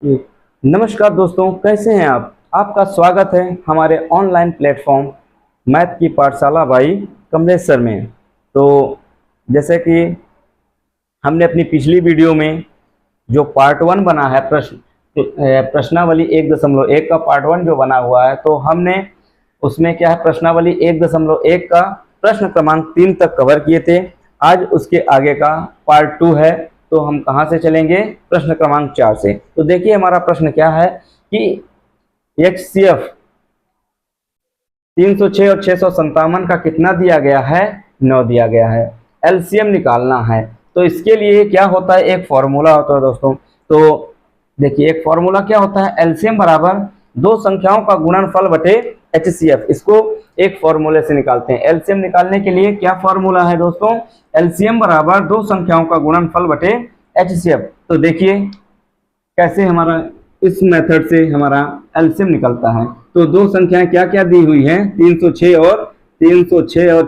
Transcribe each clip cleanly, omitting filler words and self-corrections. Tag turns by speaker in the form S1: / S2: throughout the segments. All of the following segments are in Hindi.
S1: नमस्कार दोस्तों, कैसे हैं आप। आपका स्वागत है हमारे ऑनलाइन प्लेटफॉर्म मैथ की पाठशाला बाई कमलेश सर में। तो जैसे कि हमने अपनी पिछली वीडियो में जो पार्ट 1 बना है प्रश्नावली 1.1 का पार्ट 1 जो बना हुआ है, तो हमने उसमें क्या है प्रश्नावली 1.1 का प्रश्न क्रमांक 3 तक कवर किए थे। आज उसके आगे का पार्ट 2 है, तो हम कहाँ से चलेंगे, प्रश्न क्रमांक 4 से। तो देखिए हमारा प्रश्न क्या है कि HCF 306 और 657 का कितना दिया गया है, 9 दिया गया है। एलसीएम निकालना है, तो इसके लिए क्या होता है, एक फॉर्मूला होता है दोस्तों। तो देखिए एक फॉर्मूला क्या होता है, एलसीएम बराबर दो संख्याओं का गुणनफल बटे HCF। इसको एक फॉर्मूले से निकालते हैं। एलसीएम निकालने के लिए क्या फॉर्मूला है दोस्तों, एलसीएम बराबर दो संख्याओं का गुणनफल बटे HCF। तो देखिए कैसे हमारा इस मेथड से हमारा एलसीएम निकलता है। तो दो संख्याएं क्या क्या दी हुई हैं, 306 और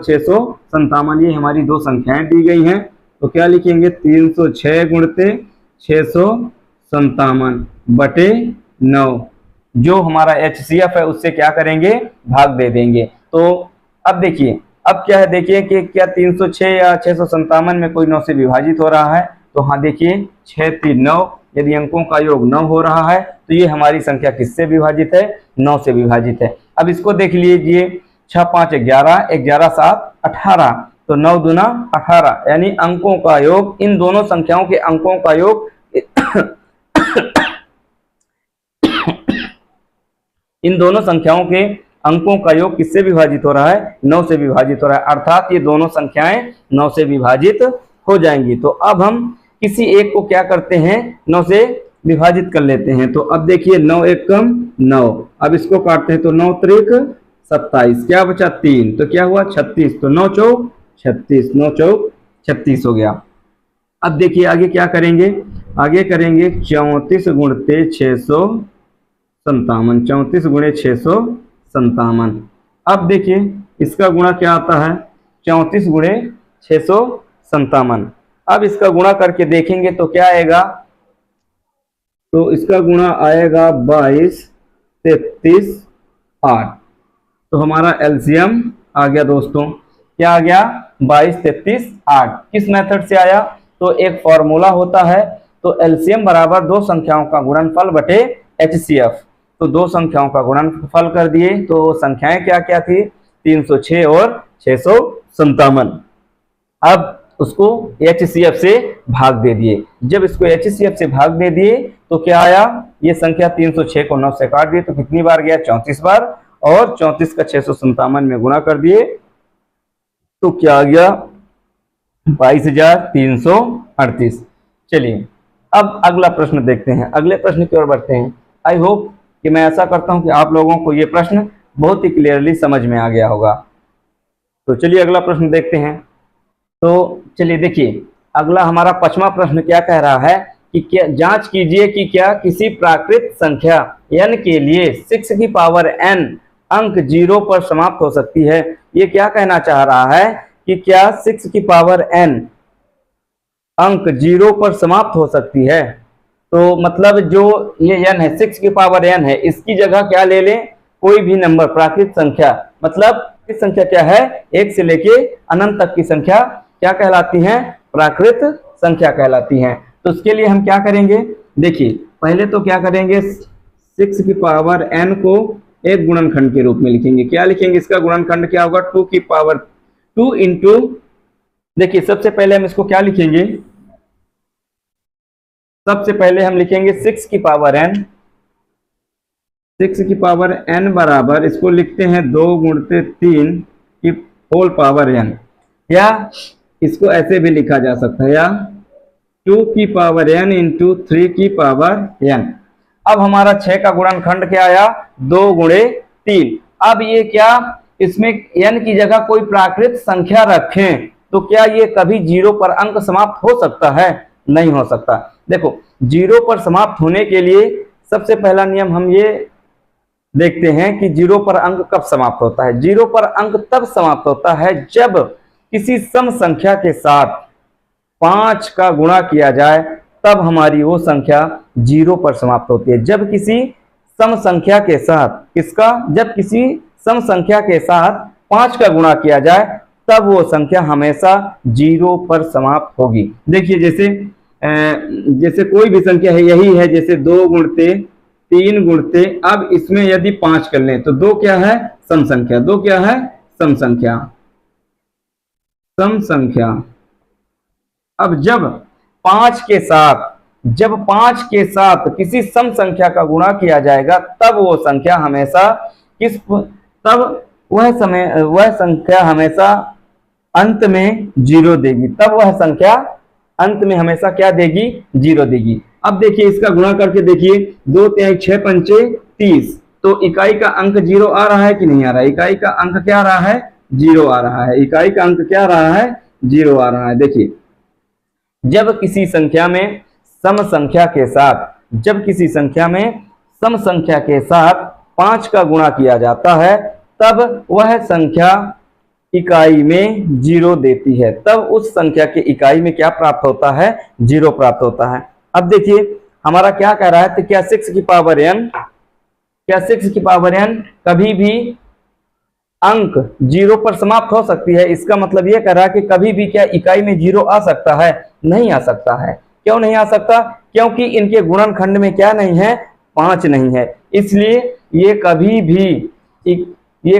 S1: 657, ये हमारी दो संख्याएं दी गई हैं। तो क्या लिखेंगे, 306 गुणते 657 बटे 9, जो हमारा HCF है उससे क्या करेंगे, भाग दे देंगे। तो अब देखिए, अब क्या है, देखिए कि क्या 306 या 657 में कोई 9 से विभाजित हो रहा है। तो हाँ देखिए 6 3 9, यदि अंकों का योग 9 हो रहा है तो ये हमारी संख्या किससे विभाजित है, 9 से विभाजित है। अब इसको देख लीजिए, 6 5 11, 11 7 18, तो 9 दूना 18, यानी अंकों का योग, इन दोनों संख्याओं के अंकों का योग इन दोनों संख्याओं के अंकों का योग किससे विभाजित हो रहा है, 9 से विभाजित हो रहा है। अर्थात ये दोनों संख्याएं 9 से विभाजित हो जाएंगी। तो अब हम किसी एक को क्या करते हैं, 9 से विभाजित कर लेते हैं। तो अब देखिए 9 एक कम 9, अब इसको काटते हैं तो 9 त्रिक 27, क्या बचा 3, तो क्या हुआ 36, तो 9 चौक 36, 9 चौक 36 हो गया। अब देखिए आगे क्या करेंगे, आगे करेंगे 34 गुणते 657, 34 गुणे 657। अब देखिए इसका गुणा क्या आता है, 34 गुणे 657। अब इसका गुणा करके देखेंगे तो क्या आएगा, तो इसका गुणा आएगा 22 33 8। तो हमारा एलसीएम आ गया दोस्तों, क्या आ गया, 22 33 8। किस मेथड से आया, तो एक फॉर्मूला होता है, तो एलसीएम बराबर दो संख्याओं का गुणनफल बटे HCF। तो दो संख्याओं का गुणनफल कर दिए, तो संख्याएं क्या क्या थी, 306 और 657। अब उसको HCF से भाग दे दिए। जब इसको HCF से भाग दे दिए तो क्या आया, ये संख्या 306 को 9 से काट दिए तो कितनी बार गया, 34 बार, और 34 का 657 में गुणा कर दिए तो क्या आ गया, 22,338। चलिए अब अगला प्रश्न देखते हैं, अगले प्रश्न की ओर बढ़ते हैं। आई होप कि मैं ऐसा करता हूं कि आप लोगों को ये प्रश्न बहुत ही क्लियरली समझ में आ गया होगा। तो चलिए अगला प्रश्न देखते हैं। तो चलिए देखिए अगला हमारा 5वां प्रश्न क्या कह रहा है कि क्या, जांच कीजिए कि क्या किसी प्राकृत संख्या n के लिए 6 की पावर n अंक 0 पर समाप्त हो सकती है। ये क्या कहना चाह रहा है कि क्या 6 की पावर n अंक 0 पर समाप्त हो सकती है। तो मतलब जो ये n है, 6 की पावर n है, इसकी जगह क्या ले लें, कोई भी नंबर प्राकृत संख्या। मतलब इस संख्या क्या है, 1 से लेके अनंत तक की संख्या क्या कहलाती हैं, प्राकृत संख्या कहलाती हैं। तो उसके लिए हम क्या करेंगे, देखिए पहले तो क्या करेंगे, 6 की पावर n को एक गुणनखंड के रूप में लिखेंगे। क्या लिखेंगे, इसका गुणनखंड क्या होगा, 2 की पावर 2 इंटू, देखिए सबसे पहले हम इसको क्या लिखेंगे, सबसे पहले हम लिखेंगे 6 की पावर n, 6 की पावर n बराबर, इसको लिखते हैं 2 गुणते 3 की होल पावर n, या इसको ऐसे भी लिखा जा सकता है, या 2 की पावर n इंटू 3 की पावर n। अब हमारा 6 का गुणनखंड क्या आया, 2 गुणे 3। अब ये क्या, इसमें n की जगह कोई प्राकृत संख्या रखें तो क्या ये कभी 0 पर अंक समाप्त हो सकता है, नहीं हो सकता। देखो 0 पर समाप्त होने के लिए सबसे पहला नियम हम ये देखते हैं कि 0 पर अंक कब समाप्त होता है। 0 पर अंक तब समाप्त होता है जब किसी सम संख्या के साथ 5 का गुणा किया जाए तब हमारी वो संख्या 0 पर समाप्त होती है। जब किसी सम संख्या के साथ जब किसी सम संख्या के साथ 5 का गुणा किया जाए तब वो संख्या हमेशा 0 पर समाप्त होगी। देखिए जैसे कोई भी संख्या है, यही है, जैसे 2 गुणते 3 गुणते, अब इसमें यदि 5 कर लें तो 2 क्या है? सम संख्या। 2 क्या है? सम संख्या। सम संख्या। अब जब 5 के साथ किसी सम संख्या का गुणा किया जाएगा तब वो संख्या हमेशा वह संख्या हमेशा अंत में 0 देगी। तब वह संख्या अंत में हमेशा क्या देगी? 0 देगी। अब देखिए इसका गुणा करके देखिए, 2 तिहाई 6 पंचे 30, तो इकाई का अंक 0 आ रहा है कि नहीं आ रहा है? इकाई का अंक क्या आ रहा है? 0 आ रहा है। इकाई का अंक क्या आ रहा है? 0 आ रहा है। देखिए जब किसी संख्या में सम संख्या के साथ 5 का गुणा किया जाता है तब वह संख्या इकाई में 0 देती है। तब उस संख्या के इकाई में क्या प्राप्त होता है? 0 प्राप्त होता है। अब देखिए हमारा क्या कह रहा है, तो क्या 6 की पावर n कभी भी अंक 0 पर समाप्त हो सकती है? इसका मतलब यह कह रहा है कि कभी भी क्या इकाई में 0 आ सकता है? नहीं आ सकता है। क्यों नहीं आ सकता? क्योंकि इनके गुणनखंड में क्या नहीं है? 5 नहीं है। इसलिए ये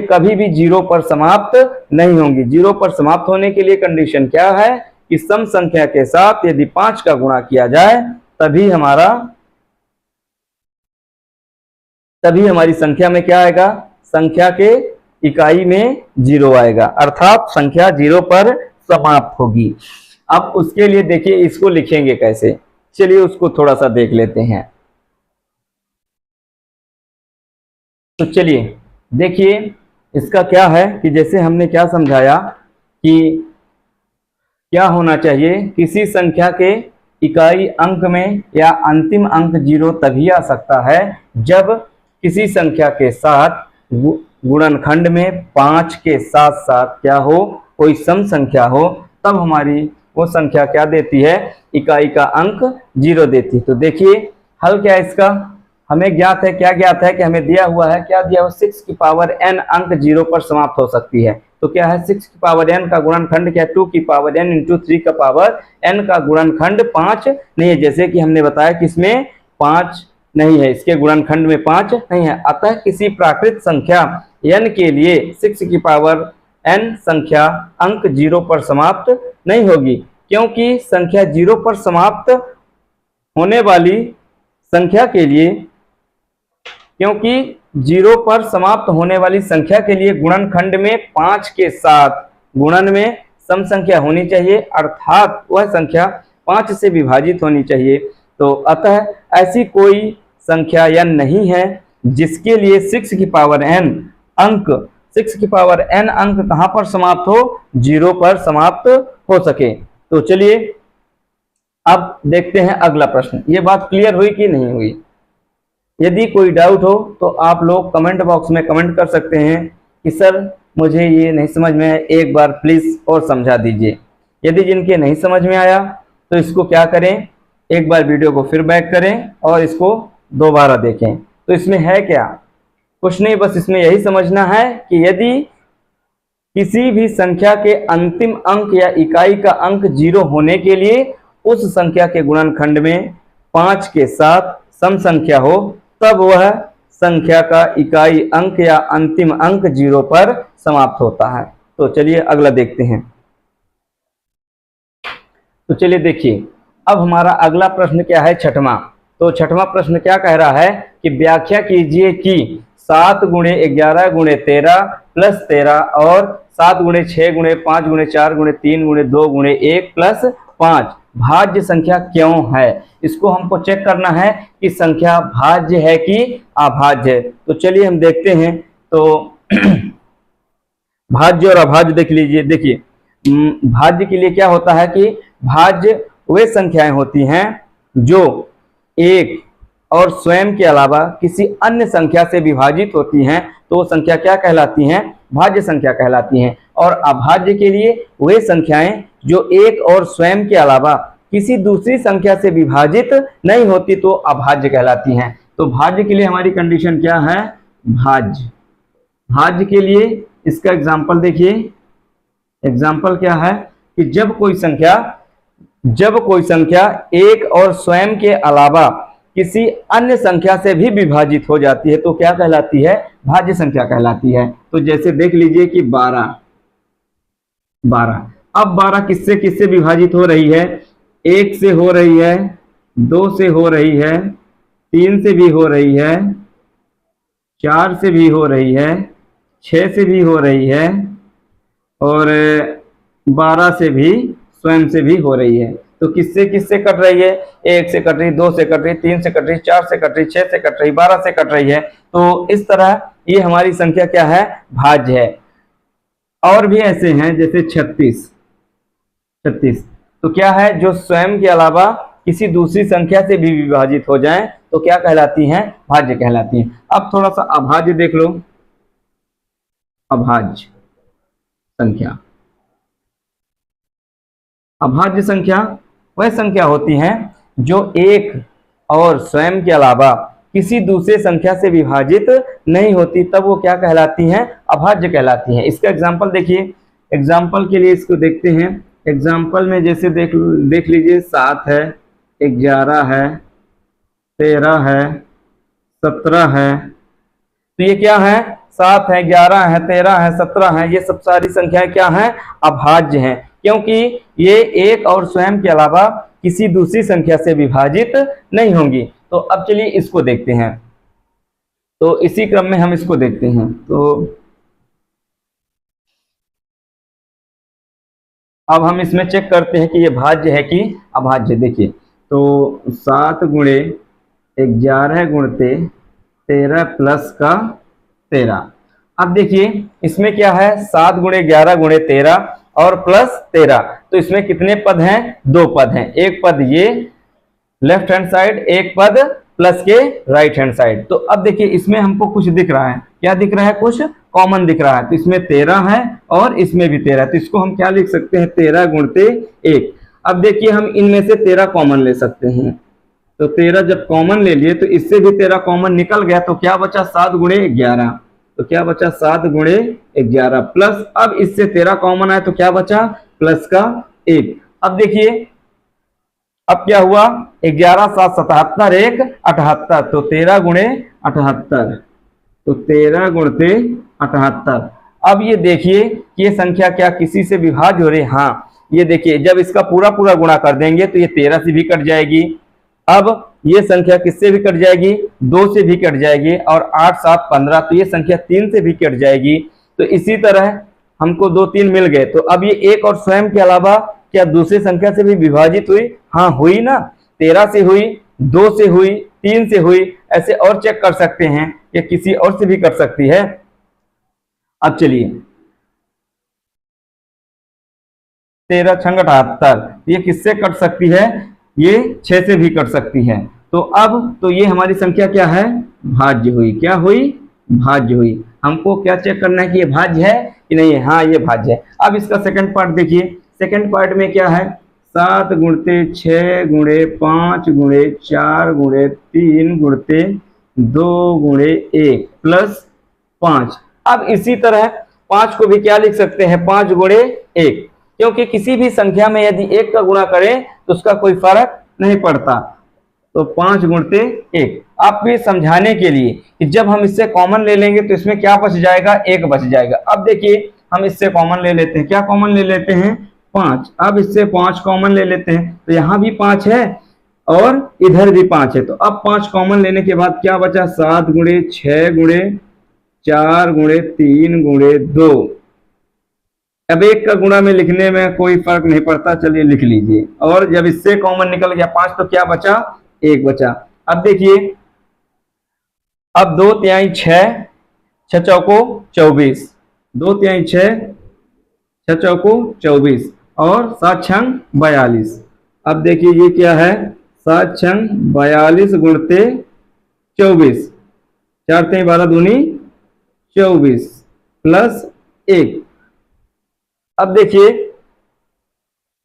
S1: कभी भी 0 पर समाप्त नहीं होंगी। 0 पर समाप्त होने के लिए कंडीशन क्या है कि सम संख्या के साथ यदि 5 का गुणा किया जाए तभी हमारी संख्या में क्या आएगा? संख्या के इकाई में 0 आएगा, अर्थात संख्या 0 पर समाप्त होगी। अब उसके लिए देखिए इसको लिखेंगे कैसे, चलिए उसको थोड़ा सा देख लेते हैं। तो चलिए देखिए इसका क्या है कि जैसे हमने क्या समझाया कि क्या होना चाहिए, किसी संख्या के इकाई अंक में या अंतिम अंक 0 तभी आ सकता है जब किसी संख्या के साथ गुणनखंड में 5 के साथ साथ क्या हो? कोई सम संख्या हो, तब हमारी वो संख्या क्या देती है? इकाई का अंक 0 देती है। तो देखिए हल क्या है इसका? हमें ज्ञात है, क्या ज्ञात है कि हमें दिया हुआ है, क्या दिया हुआ? 6 की पावर n अंक 0 पर समाप्त हो सकती है। तो क्या है? 6 की पावर n का गुणनखंड क्या है? 2 की पावर n इंटू 3 का पावर n का गुणनखंड 5 नहीं है, जैसे कि हमने बताया कि इसमें 5 नहीं है, इसके गुणनखंड में 5 नहीं है। अतः किसी प्राकृत संख्या n के लिए 6 की पावर n संख्या अंक 0 पर समाप्त नहीं होगी, क्योंकि संख्या 0 पर समाप्त होने वाली संख्या के लिए गुणनखंड में 5 के साथ गुणन में सम संख्या होनी चाहिए, अर्थात वह संख्या 5 से विभाजित होनी चाहिए। तो अतः ऐसी कोई संख्या n नहीं है जिसके लिए 6 की पावर n अंक कहां पर समाप्त हो? 0 पर समाप्त हो सके। तो चलिए अब देखते हैं अगला प्रश्न। ये बात क्लियर हुई कि नहीं हुई? यदि कोई डाउट हो तो आप लोग कमेंट बॉक्स में कमेंट कर सकते हैं कि सर मुझे ये नहीं समझ में आया, एक बार प्लीज और समझा दीजिए। यदि जिनके नहीं समझ में आया तो इसको क्या करें, एक बार वीडियो को फिर बैक करें और इसको दोबारा देखें। तो इसमें है क्या? कुछ नहीं, बस इसमें यही समझना है कि यदि किसी भी संख्या के अंतिम अंक या इकाई का अंक 0 होने के लिए उस संख्या के गुणनखंड में 5 के साथ सम संख्या हो, तब वह संख्या का इकाई अंक या अंतिम अंक 0 पर समाप्त होता है। तो चलिए अगला देखते हैं। तो चलिए देखिए अब हमारा अगला प्रश्न क्या है? छठवां। तो छठवां प्रश्न क्या कह रहा है कि व्याख्या कीजिए कि 7 गुणे 11 गुणे 13 प्लस 13 और 7 गुणे 6 गुणे 5 गुणे 4 गुणे 3 गुणे 2 गुणे 1 प्लस 5 भाज्य संख्या क्यों है? इसको हमको चेक करना है कि संख्या भाज्य है कि अभाज्य है। तो चलिए हम देखते हैं। तो भाज्य और अभाज्य देख लीजिए। देखिए भाज्य के लिए क्या होता है कि भाज्य वे संख्याएं होती हैं जो एक और स्वयं के अलावा किसी अन्य संख्या से विभाजित होती हैं, तो वो संख्या क्या कहलाती हैं? भाज्य संख्या कहलाती हैं। और अभाज्य के लिए वे संख्याएं जो एक और स्वयं के अलावा किसी दूसरी संख्या से विभाजित नहीं होती तो अभाज्य कहलाती हैं। तो भाज्य के लिए हमारी कंडीशन क्या है? भाज्य। भाज्य के लिए इसका एग्जाम्पल देखिए, एग्जाम्पल क्या है कि जब कोई संख्या एक और स्वयं के अलावा किसी अन्य संख्या से भी विभाजित हो जाती है तो क्या कहलाती है? भाज्य संख्या कहलाती है। तो जैसे देख लीजिए कि 12 अब 12 किससे किससे विभाजित हो रही है? 1 से हो रही है, 2 से हो रही है, 3 से भी हो रही है, 4 से भी हो रही है, 6 से भी हो रही है और 12 से भी स्वयं से भी हो रही है। तो किससे किससे कट रही है? 1 से कट रही, 2 से कट रही, 3 से कट रही, 4 से कट रही, 6 से कट रही, 12 से कट रही है। तो इस तरह ये हमारी संख्या क्या है? भाज्य है। और भी ऐसे हैं जैसे 36 तो क्या है? जो स्वयं के अलावा किसी दूसरी संख्या से भी विभाजित हो जाएं तो क्या कहलाती हैं? भाज्य कहलाती हैं। अब थोड़ा सा अभाज्य देख लो। अभाज्य संख्या, अभाज्य संख्या वह संख्या होती हैं जो एक और स्वयं के अलावा किसी दूसरे संख्या से विभाजित नहीं होती, तब वो क्या कहलाती हैं? अभाज्य कहलाती हैं। इसका एग्जाम्पल देखिए, एग्जाम्पल के लिए इसको देखते हैं। एग्जाम्पल में जैसे देख लीजिए 7 है, 11 है, 13 है, 17 है। तो ये क्या है? 7 है, 11 है, 13 है, 17 है। ये सब सारी संख्याएं क्या हैं? अभाज्य हैं, क्योंकि ये एक और स्वयं के अलावा किसी दूसरी संख्या से विभाजित नहीं होंगी। तो अब चलिए इसको देखते हैं। तो इसी क्रम में हम इसको देखते हैं। तो अब हम इसमें चेक करते हैं कि ये भाज्य है कि अभाज्य। देखिए तो 7 गुणे 11 गुणते 13 प्लस का 13। अब देखिए इसमें क्या है? 7 गुणे 11 गुणे 13 और प्लस 13। तो इसमें कितने पद हैं? 2 पद हैं। एक पद ये लेफ्ट हैंड साइड, एक पद प्लस के राइट हैंड साइड। तो अब देखिए इसमें हमको कुछ दिख रहा है। क्या दिख रहा है? कुछ कॉमन दिख रहा है। तो इसमें 13 है और इसमें भी 13 है। तो इसको हम क्या लिख सकते हैं? 13 गुणते 1। अब देखिए हम इनमें से 13 कॉमन ले सकते हैं। तो 13 जब कॉमन ले लिए तो इससे भी 13 कॉमन निकल गया। तो क्या बचा? 7 गुणे 11। तो क्या बचा? 7 गुणे 11 प्लस, अब इससे 13 कॉमन आया तो क्या बचा? प्लस का 1। अब देखिए अब क्या हुआ? 11 7 77 1 78। तो 13 गुणे 78। तो 13 गुणते 78। अब ये देखिए कि ये संख्या क्या किसी से विभाज्य हो रही है? हाँ, ये देखिए जब इसका पूरा पूरा गुणा कर देंगे तो ये 13 से भी कट जाएगी। अब ये संख्या किससे भी कट जाएगी? 2 से भी कट जाएगी और 8 7 15। तो ये संख्या 3 से भी कट जाएगी। तो इसी तरह हमको 2 3 मिल गए। तो अब ये एक और स्वयं के अलावा क्या दूसरी संख्या से भी विभाजित हुई? हाँ हुई ना। 13 से हुई, 2 से हुई, 3 से हुई। ऐसे और चेक कर सकते हैं कि किसी और से भी कर सकती है। अब चलिए 13 छंग 78, ये किससे कट सकती है? ये 6 से भी कट सकती है। तो अब तो ये हमारी संख्या क्या है? भाज्य हुई। क्या हुई? भाज्य हुई। हमको क्या चेक करना है कि ये भाज्य है कि नहीं है? हाँ ये भाज्य है। अब इसका सेकंड पार्ट देखिए। सेकंड पार्ट में क्या है? 7 गुणते 6 गुणे 5 गुणे 4 गुणे 3 गुणते 2 गुणे 1 प्लस 5। अब इसी तरह 5 को भी क्या लिख सकते हैं? 5 गुणे 1, क्योंकि किसी भी संख्या में यदि 1 का गुणा करें तो उसका कोई फर्क नहीं पड़ता। तो 5 गुणते 1। आपको ये समझाने के लिए कि जब हम इससे कॉमन ले लेंगे तो इसमें क्या बच जाएगा? 1 बच जाएगा। अब देखिए हम इससे कॉमन ले लेते हैं। क्या कॉमन ले लेते हैं? 5। अब इससे 5 कॉमन ले लेते हैं तो यहाँ भी 5 है और इधर भी 5 है। तो अब 5 कॉमन लेने के बाद क्या बचा? 7 गुणे 6 गुणे 4 गुणे 3 गुणे 2। अब 1 का गुणा में लिखने में कोई फर्क नहीं पड़ता, चलिए लिख लीजिए। और जब इससे कॉमन निकल गया 5 तो क्या बचा? 1 बचा। अब देखिए अब 2 तिहाई 6, 6 चौको 24, 2 तिहाई 6, 6 चौको 24 और 7 छंग 42। अब देखिए ये क्या है? 7 छंग 42 गुणते 24, 4 तिहाई 12 दूनी 24 प्लस 1। अब देखिए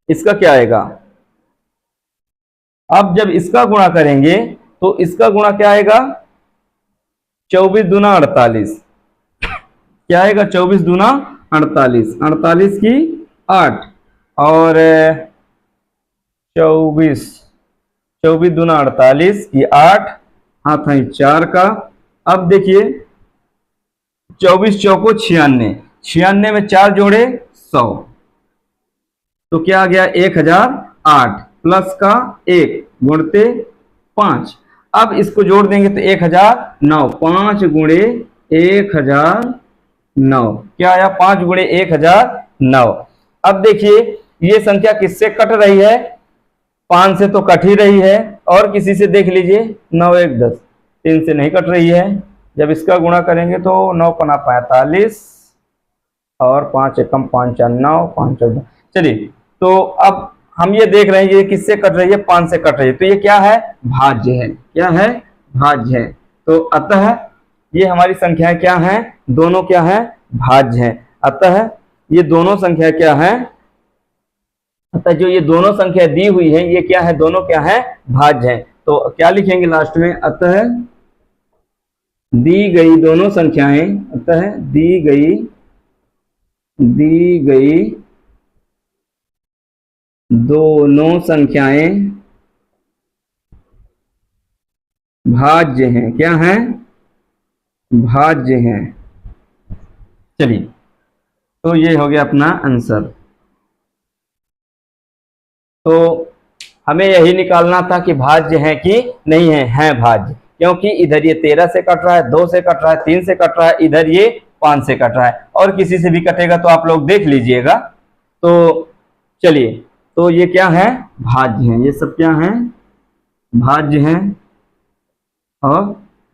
S1: इसका क्या आएगा? अब जब इसका गुणा करेंगे तो इसका गुणा क्या आएगा, 24 दूना 48, क्या आएगा 24 दूना 48, 48 की 8 और 24 दूना 48 की 8, हाथ है 4 का। अब देखिए 24 चौको 96, 96 में 4 जोड़े 100, तो क्या आ गया 1008 प्लस का 1 गुणते 5। अब इसको जोड़ देंगे तो 1009, 5 गुणे 1009, क्या आया 5 गुणे 1009। अब देखिए ये संख्या किससे कट रही है, 5 से तो कट ही रही है, और किसी से देख लीजिए 9 1 10, 3 से नहीं कट रही है। जब इसका गुणा करेंगे तो 9 पना 45 और 5 एकम 5 4 9 5 14। चलिए तो अब हम ये देख रहे हैं ये किससे कट रही है, 5 से कट रही है, तो ये क्या है, भाज्य है। क्या है, भाज्य है। तो अतः ये हमारी संख्याएं क्या हैं, दोनों क्या है, भाज्य हैं। अतः ये दोनों संख्या क्या है, अतः जो ये दोनों संख्या दी हुई है ये क्या है, दोनों क्या है, भाज्य हैं। तो क्या लिखेंगे लास्ट में, अतः दी गई दोनों संख्याएं, अतः दी गई दोनों संख्याएं भाज्य हैं। क्या हैं, भाज्य हैं। चलिए तो ये हो गया अपना आंसर। तो हमें यही निकालना था कि भाज्य है कि नहीं है, है भाज्य, क्योंकि इधर ये 13 से कट रहा है, 2 से कट रहा है, 3 से कट रहा है, इधर ये 5 से कट रहा है, और किसी से भी कटेगा तो आप लोग देख लीजिएगा। तो चलिए तो ये क्या है, भाज्य हैं, ये सब क्या हैं, भाज्य हैं और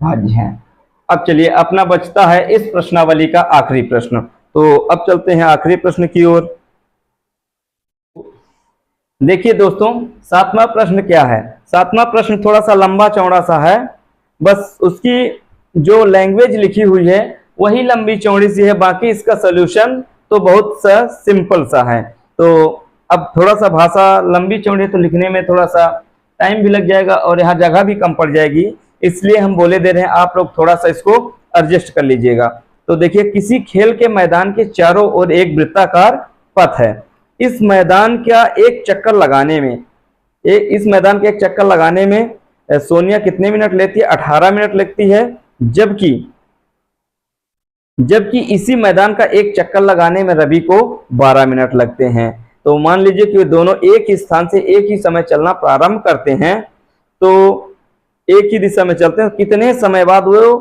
S1: भाज्य हैं। अब चलिए अपना बचता है इस प्रश्नावली का आखिरी प्रश्न। तो अब चलते हैं आखिरी प्रश्न की ओर। देखिए दोस्तों 7वां प्रश्न क्या है, 7वां प्रश्न थोड़ा सा लंबा चौड़ा सा है, बस उसकी जो लैंग्वेज लिखी हुई है वही लंबी चौड़ी सी है, बाकी इसका सोल्यूशन तो बहुत सा सिंपल सा है। तो अब थोड़ा सा भाषा लंबी चौड़ी तो लिखने में थोड़ा सा टाइम भी लग जाएगा और यहाँ जगह भी कम पड़ जाएगी, इसलिए हम बोले दे रहे हैं आप लोग थोड़ा सा इसको एडजस्ट कर लीजिएगा। तो देखिए किसी खेल के मैदान के चारों ओर एक वृत्ताकार पथ है, इस मैदान का एक चक्कर लगाने में इस मैदान के एक चक्कर लगाने में सोनिया कितने मिनट लेती है, 18 मिनट लगती है, जबकि इसी मैदान का एक चक्कर लगाने में रवि को 12 मिनट लगते हैं। तो मान लीजिए कि वे दोनों एक ही स्थान से एक ही समय चलना प्रारंभ करते हैं, तो एक ही दिशा में चलते हैं, कितने समय बाद वो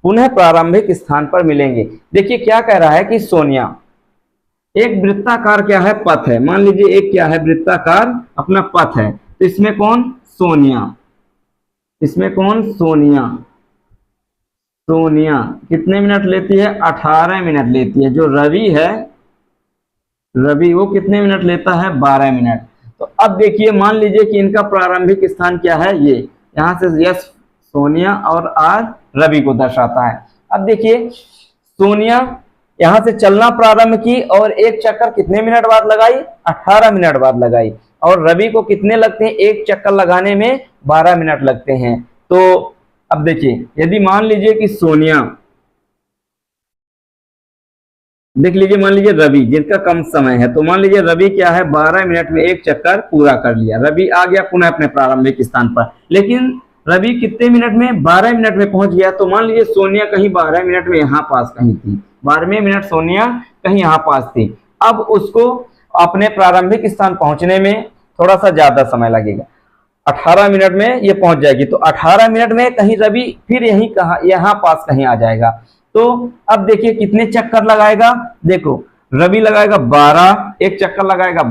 S1: पुनः प्रारंभिक स्थान पर मिलेंगे। देखिए क्या कह रहा है कि सोनिया, एक वृत्ताकार क्या है, पथ है, मान लीजिए एक क्या है, वृत्ताकार अपना पथ है, तो इसमें कौन, सोनिया, इसमें कौन, सोनिया, सोनिया कितने मिनट लेती है, 18 मिनट लेती है। जो रवि है, रवि वो कितने मिनट लेता है, 12 मिनट। तो अब देखिए मान लीजिए कि इनका प्रारंभिक स्थान क्या है, ये यहाँ से यस सोनिया और आर रवि को दर्शाता है। अब देखिए सोनिया यहाँ से चलना प्रारंभ की और एक चक्कर कितने मिनट बाद लगाई, 18 मिनट बाद लगाई, और रवि को कितने लगते हैं, एक चक्कर लगाने में 12 मिनट लगते हैं। तो अब देखिए यदि मान लीजिए कि सोनिया, देख लीजिए मान लीजिए रवि जिनका कम समय है, तो मान लीजिए रवि क्या है, 12 मिनट में एक चक्कर पूरा कर लिया, रवि आ गया पुनः अपने प्रारंभिक स्थान पर, लेकिन रवि कितने मिनट में, 12 मिनट में पहुंच गया। तो मान लीजिए सोनिया कहीं 12 मिनट में यहाँ पास कहीं थी, 12वें मिनट सोनिया कहीं यहाँ पास थी, अब उसको अपने प्रारंभिक स्थान पहुंचने में थोड़ा सा ज्यादा समय लगेगा, 18 मिनट में ये पहुंच जाएगी, तो 18 मिनट में कहीं रवि फिर यहीं कहा, यहाँ पास कहीं आ जाएगा। तो अब देखिए कितने चक्कर लगाएगा, देखो रवि लगाएगा 12, एक चक्कर लगाएगा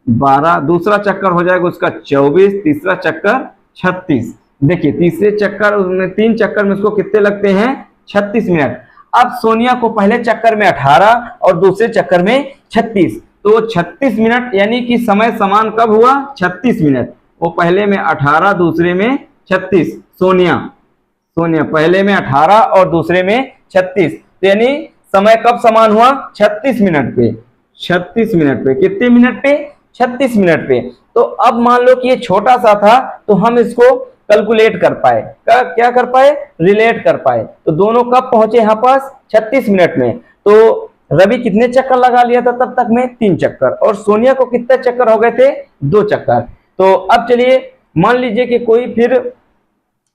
S1: 12, दूसरा चक्कर हो जाएगा उसका 24, तीसरा चक्कर 36। देखिए तीसरे चक्कर में 3 चक्कर में उसको कितने लगते हैं, 36 मिनट। अब सोनिया को पहले चक्कर में 18 और दूसरे चक्कर में 36, तो 36 मिनट, यानी कि समय समान कब हुआ, 36 मिनट। वो पहले में 18 दूसरे में 36, सोनिया पहले में 18 और दूसरे में 36, तो यानी समय कब समान हुआ, 36 मिनट पे, 36 मिनट पे, कितने मिनट पे, 36 मिनट पे। तो अब मान लो कि ये छोटा सा था तो हम इसको कैलकुलेट कर पाए, क्या कर पाए, रिलेट कर पाए। तो दोनों कब पहुंचे यहाँ पास, 36 मिनट में। तो रवि कितने चक्कर लगा लिया था तब तक में, 3 चक्कर, और सोनिया को कितने चक्कर हो गए थे, 2 चक्कर। तो अब चलिए मान लीजिए कि कोई फिर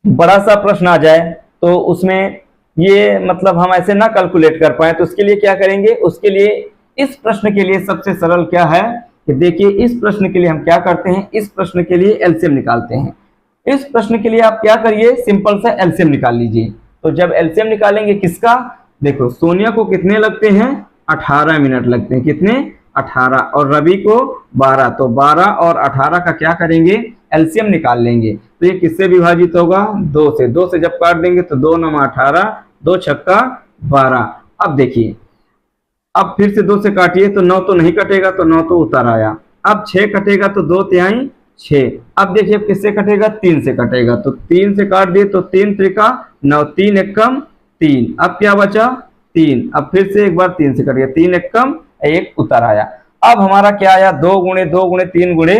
S1: बड़ा सा प्रश्न आ जाए तो उसमें ये मतलब हम ऐसे ना कैलकुलेट कर पाए, तो उसके लिए क्या करेंगे, उसके लिए इस प्रश्न के लिए सबसे सरल क्या है कि देखिए इस प्रश्न के लिए हम क्या करते हैं, इस प्रश्न के लिए एलसीएम निकालते हैं। इस प्रश्न के लिए आप क्या करिए, सिंपल सा एलसीएम निकाल लीजिए। तो जब एलसीएम निकालेंगे किसका, देखो सोनिया को कितने लगते हैं, 18 मिनट लगते हैं, कितने, 18, और रवि को 12, तो 12 और 18 का क्या करेंगे, एलसीएम निकाल लेंगे। तो ये किससे विभाजित होगा, 2 से। 2 से जब काट देंगे तो 2 9 18, 2 छक्का 12। अब देखिए, अब फिर से 2 से काटिए तो 9 तो नहीं कटेगा, तो 9 तो उतर आया। अब 6 कटेगा तो 2 तिहाई 6। अब देखिए किससे कटेगा, 3 से कटेगा, तो 3 से काट दिए तो 3 त्रिका 9, 3 एकम 3। अब क्या बचा, 3। अब फिर से एक बार 3 से कट गया, 3 एकम 1 उतर आया। अब हमारा क्या आया, 2 गुणे 2 गुणे 3 गुणे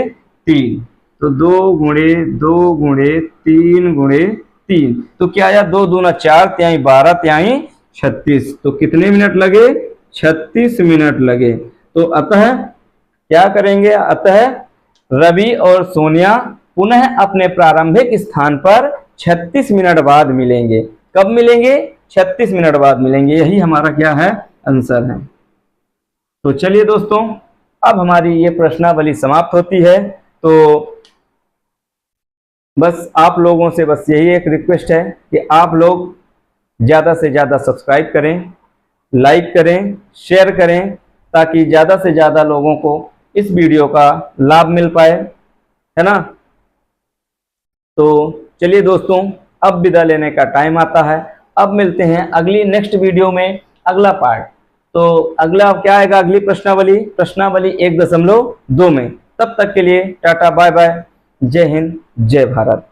S1: 3, तो 2 गुणे 2 गुणे 3 गुणे 3, तो क्या आया, 2 दूना 4, तिहाई 12, तिहाई 36। तो कितने मिनट लगे, 36 मिनट लगे। तो अतः क्या करेंगे, अतः रवि और सोनिया पुनः अपने प्रारंभिक स्थान पर 36 मिनट बाद मिलेंगे। कब मिलेंगे, 36 मिनट बाद मिलेंगे। यही हमारा क्या है, आंसर है। तो चलिए दोस्तों, अब हमारी ये प्रश्नावली समाप्त होती है। तो बस आप लोगों से बस यही एक रिक्वेस्ट है कि आप लोग ज़्यादा से ज़्यादा सब्सक्राइब करें, लाइक करें, शेयर करें, ताकि ज़्यादा से ज़्यादा लोगों को इस वीडियो का लाभ मिल पाए, है ना। तो चलिए दोस्तों, अब विदा लेने का टाइम आता है। अब मिलते हैं अगली नेक्स्ट वीडियो में, अगला पार्ट। तो अगला क्या आएगा, अगली प्रश्नावली 1.2 में। तब तक के लिए टाटा बाय बाय, जय हिंद, जय भारत।